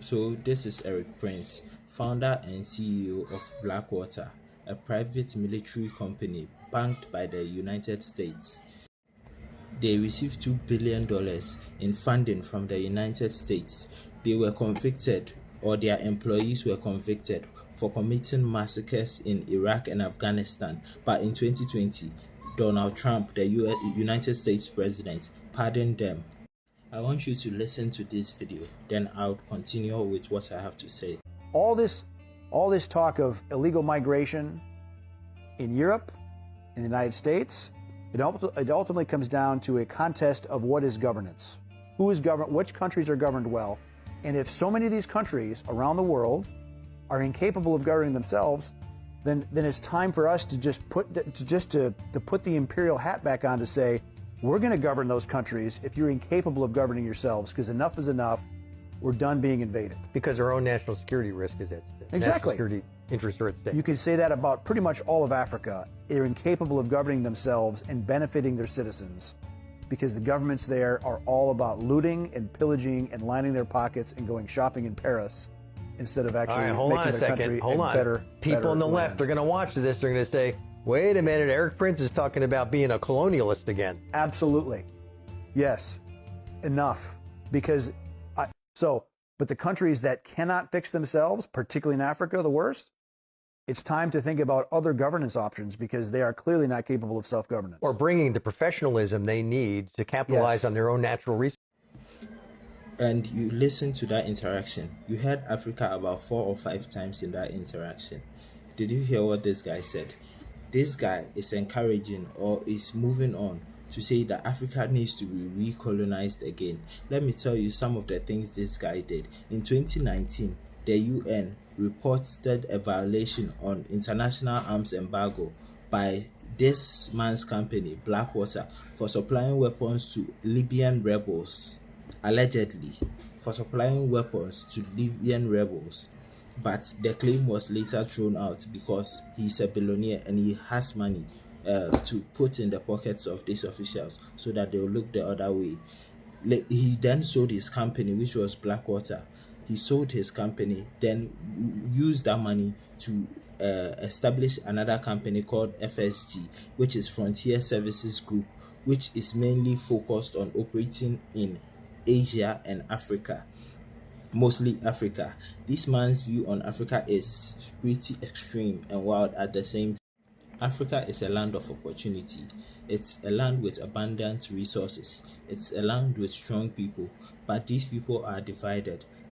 So, this is Eric Prince, founder and CEO of Blackwater, a private military company backed by the United States. They received $2 billion in funding from the United States. They were convicted, or their employees were convicted, for committing massacres in Iraq and Afghanistan. But in 2020, Donald Trump, the United States president, pardoned them. I want you to listen to this video, then I'll continue with what I have to say. All this talk of illegal migration in Europe, in the United States, it ultimately comes down to a contest of what is governance. Who is governed? Which countries are governed well? And if so many of these countries around the world are incapable of governing themselves, then it's time for us to just put the imperial hat back on to say, we're going to govern those countries if you're incapable of governing yourselves, because enough is enough. We're done being invaded. Because our own national security risk is at stake. Exactly. National security interests are at stake. You can say that about pretty much all of Africa. They're incapable of governing themselves and benefiting their citizens because the governments there are all about looting and pillaging and lining their pockets and going shopping in Paris instead of actually making their country better. People on the left are going to watch this. They're going to say, wait a minute, Eric Prince is talking about being a colonialist again. Absolutely. Yes. Enough. But the countries that cannot fix themselves, particularly in Africa, the worst, it's time to think about other governance options because they are clearly not capable of self-governance. Or bringing the professionalism they need to capitalize on their own natural resources. And you listen to that interaction. You heard Africa about 4 or 5 times in that interaction. Did you hear what this guy said? This guy is encouraging or is moving on to say that Africa needs to be recolonized again. Let me tell you some of the things this guy did. In 2019, the UN reported a violation on international arms embargo by this man's company, Blackwater, for supplying weapons to Libyan rebels, allegedly, for supplying weapons to Libyan rebels. But the claim was later thrown out because he's a billionaire and he has money to put in the pockets of these officials so that they'll look the other way. He then sold his company, which was Blackwater. He sold his company, then used that money to establish another company called FSG, which is Frontier Services Group, which is mainly focused on operating in Asia and Africa. Mostly Africa. This man's view on Africa is pretty extreme and wild at the same time. Africa is a land of opportunity. It's a land with abundant resources. It's a land with strong people, but these people are divided.